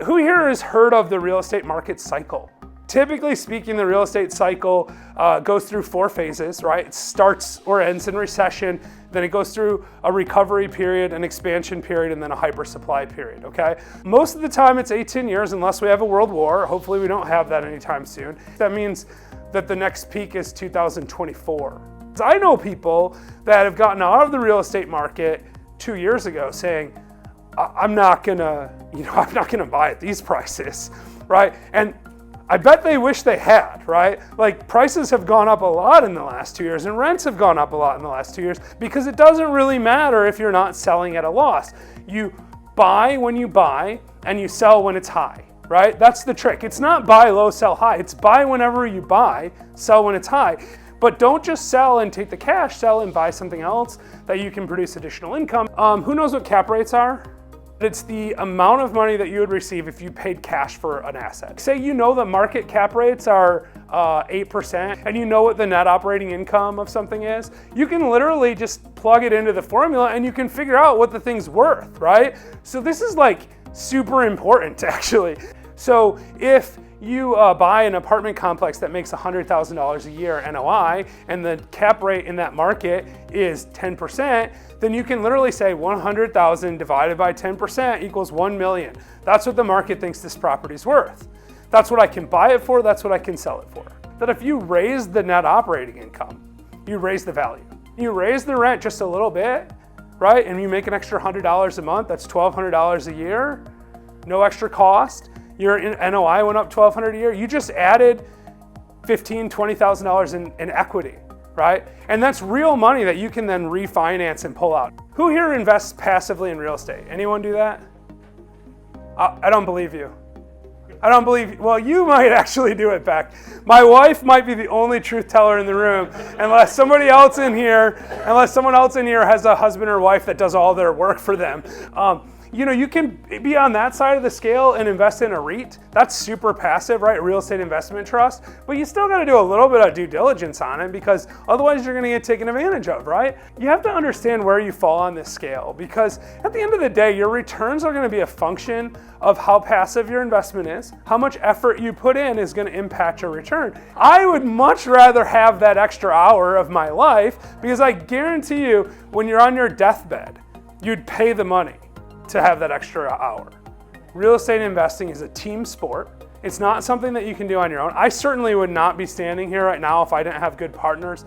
Who here has heard of the real estate market cycle? Typically speaking, the real estate cycle goes through 4 phases, right? It starts or ends in recession, then it goes through a recovery period, an expansion period, and then a hypersupply period, okay? Most of the time it's 18 years unless we have a world war. Hopefully we don't have that anytime soon. That means that the next peak is 2024. I know people that have gotten out of the real estate market 2 years ago saying, I'm not gonna buy at these prices, right? And I bet they wish they had, right? Like prices have gone up a lot in the last 2 years and rents have gone up a lot in the last 2 years because it doesn't really matter if you're not selling at a loss. You buy when you buy and you sell when it's high, right? That's the trick. It's not buy low, sell high. It's buy whenever you buy, sell when it's high. But don't just sell and take the cash, sell and buy something else that you can produce additional income. Who knows what cap rates are? It's the amount of money that you would receive if you paid cash for an asset. Say you know the market cap rates are 8% and you know what the net operating income of something is. You can literally just plug it into the formula and you can figure out what the thing's worth, right? So this is like super important actually. So if you buy an apartment complex that makes $100,000 a year NOI and the cap rate in that market is 10%, then you can literally say 100,000 divided by 10% equals 1 million. That's what the market thinks this property's worth. That's what I can buy it for, that's what I can sell it for. That if you raise the net operating income, you raise the value. You raise the rent just a little bit, right? And you make an extra $100 a month, that's $1,200 a year, no extra cost. Your NOI went up $1,200 a year. You just added $15,000, $20,000 in equity, right? And that's real money that you can then refinance and pull out. Who here invests passively in real estate? Anyone do that? I don't believe you. I don't believe, well, you might actually do it back. My wife might be the only truth teller in the room, unless someone else in here has a husband or wife that does all their work for them. You can be on that side of the scale and invest in a REIT. That's super passive, right? Real estate investment trust. But you still got to do a little bit of due diligence on it because otherwise you're going to get taken advantage of, right? You have to understand where you fall on this scale because at the end of the day, your returns are going to be a function of how passive your investment is. How much effort you put in is going to impact your return. I would much rather have that extra hour of my life because I guarantee you when you're on your deathbed, you'd pay the money to have that extra hour. Real estate investing is a team sport. It's not something that you can do on your own. I certainly would not be standing here right now if I didn't have good partners